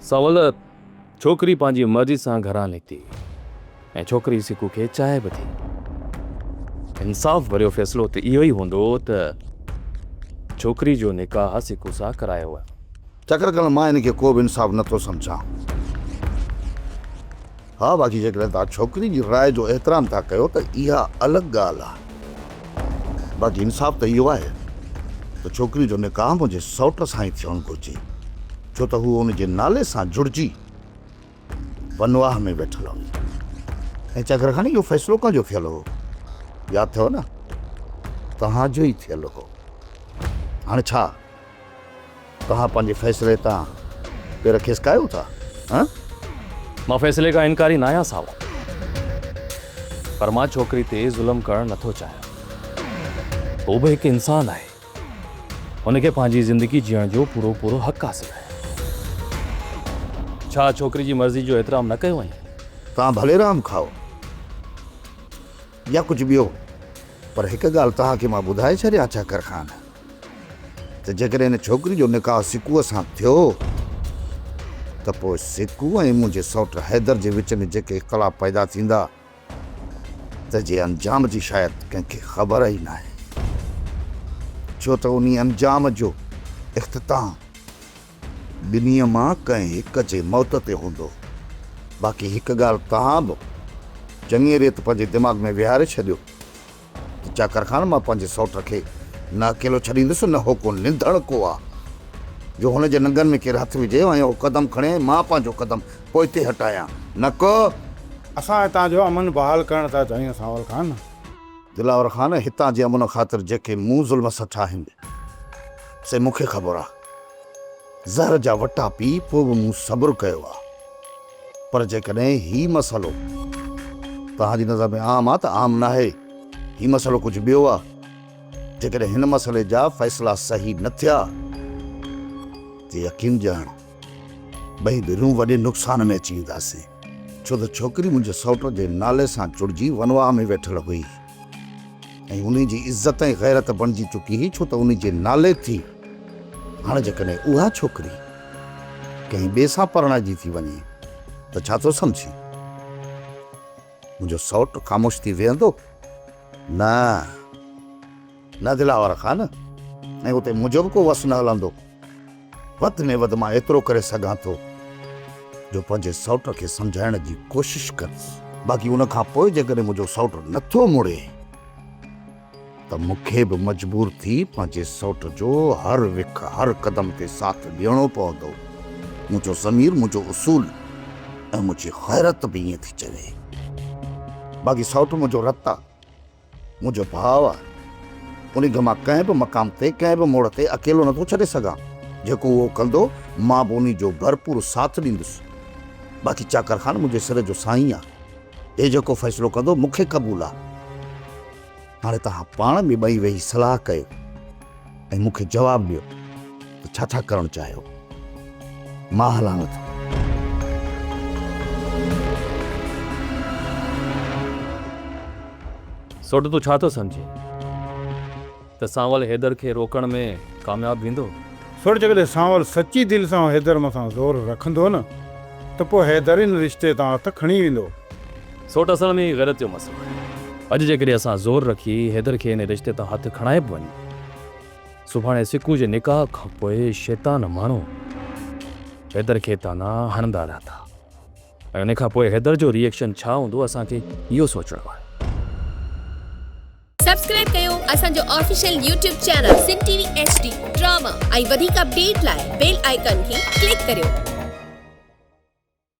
सवल छोकरी पंहिंजी मर्ज़ी सां घरां निकिती ऐं छोकिरी सिकू खे चाहे बि थी। इंसाफ़ भरियो फ़ैसिलो त इहो ई हूंदो त छोकिरी जो निकाह सिकू सां करायो वियो। चकर कल मां इनखे को बि इंसाफ़ नथो सम्झां। हा, बाक़ी जेकॾहिं तव्हां छोकिरी जी राय जो एतिराम था कयो त इहा अलॻि ॻाल्हि आहे। बाक़ी इंसाफ़ त इहो आहे त छोकिरी जो निकाह मुंहिंजे सौट सां ई थियणु घुरिजे, छो त हू उनजे नाले सां जुड़िजी वनवाह में वेठल हुई। ऐं चकर खानी इहो फ़ैसिलो कंहिंजो थियलु हो? यादि थियो न, तव्हांजो ई थियलु हो। हाणे छा तव्हां पंहिंजे फ़ैसिले तां पेर खिसकायो था? मां फ़ैसिले खां इनकारी न आहियां सावा, पर मां छोकिरी ते ज़ुल्म करणु नथो चाहियां। हू बि हिकु इंसानु आहे, हुनखे पंहिंजी ज़िंदगी जीअण जो पूरो पूरो हक़ हासिलु आहे। छा छोकिरी जी मर्ज़ी जो एतिराम न कयो वञे? तव्हां भले राम खाओ या कुझु ॿियो, पर हिकु ॻाल्हि तव्हांखे मां ॿुधाए छॾियां चकर ख़ान, त जेकॾहिं हिन छोकिरी जो निकाह सिकूअ सां थियो त पोइ सिकू ऐं मुंहिंजे सौट हैदर जे विच में जेके इख़्तिलाफ़ पैदा थींदा त जे अंजाम जी शायदि कंहिंखे ख़बर ई न आहे, छो त उन अंजाम जो इख़्तिताम ॿिन्हीअ मां कंहिं हिक जे मौत ते हूंदो। बाक़ी हिकु ॻाल्हि तव्हां बि चङी रेत पंहिंजे दिमाग़ में विहारे छॾियो त चकर ख़ान मां पंहिंजे सौट खे न अकेलो छॾींदुसि, न हो को निंधण को आहे जो हुनजे नंगनि में केरु हथु विझे ऐं उहो क़दम खणे मां पंहिंजो क़दम पोइ ते हटायां, न को। असां हितां जो अमन बहाल करण था चाहियूं सावल ख़ान। दिलावर ख़ान, हितां जे अमन ख़ातिर जेके मूं ज़ुल्म सठा आहिनि से मूंखे ख़बर आहे। ज़हर जा वटा पी पोइ बि मूं सब्र कयो आहे, पर जेकॾहिं ही मसइलो तव्हांजी नज़र में आम आहे त आम न आहे। ही मसइलो कुझु ॿियो आहे। जेकॾहिं हिन मसइले जा फ़ैसिला सही न थिया त यकीन ॼाण ॿई ॿिरूं वॾे नुक़सान में अची वेंदासीं, छो त छोकिरी मुंहिंजे सौट जे नाले सां जुड़िजी वनवाह में वेठल हुई ऐं उन जी इज़त ऐं ग़ैरत बणिजी चुकी हुई, छो त उन जे नाले थी। हाणे जेकॾहिं उहा छोकिरी कंहिं ॿिए सां परणाइजी थी वञे त छा थो सम्झी? मुंहिंजो सौट ख़ामोश थी वेहंदो? न दिलावर ख़ान, ऐं उते मुंहिंजो बि को वस न हलंदो। वधि में वधि मां एतिरो करे सघां थो जो पंहिंजे सौट खे सम्झाइण जी कोशिशि कंदुसि। बाक़ी उन खां पोइ जेकॾहिं मुंहिंजो सौट नथो मुड़े त मूंखे बि मजबूर थी पंहिंजे सौट जो हर विख हर क़दम ते साथ ॾियणो पवंदो। मुंहिंजो ज़मीर, मुंहिंजो उसूल ऐं मुंहिंजी ग़ैरत बि ईअं थी चवे। बाक़ी सौट मुंहिंजो रतु आहे, मुंहिंजो भाउ आहे। उन खे मां कंहिं बि मक़ाम ते कंहिं बि मोड़ ते अकेलो नथो छॾे सघां। जेको उहो कंदो मां बि उन जो भरपूर साथ ॾींदुसि। बाक़ी चाकर ख़ान मुंहिंजे सिर जो साईं आहे, हे जेको फ़ैसिलो कंदो मूंखे क़बूल आहे। हाणे तव्हां पाण में ॿई वेही सलाह कयो ऐं मूंखे जवाबु ॾियो त छा छा करणु चाहियो। मां हलां नथो। सोट तूं छा थो सम्झे त सांवल हैदर खे रोकण में कामयाबु वेंदो? सोट जेकॾहिं सांवल सची दिलि सां हैदर मथां ज़ोर रखंदो न त पोइ हैदर इन रिश्ते तां हथ खणी वेंदो। सोट असल में ग़ैरत जो मसइलो आहे। अॼु जेकॾहिं असां ज़ोर रखी हैदर खे हिन रिश्ते तां हथु खणाए बि वञे, सुभाणे सिकू जे निकाह खां पोइ शैतान माण्हू हैदर खे ताना हणंदा रहंदा ऐं उन खां पोइ हैदर जो रिएक्शन छा हूंदो असांखे इहो सोचणो आहे। सब्सक्राइब कयो असांजो official YouTube channel Sindh TV HD drama ऐं वधीक अपडेट लाइ बेल आइकन खे क्लिक करियो।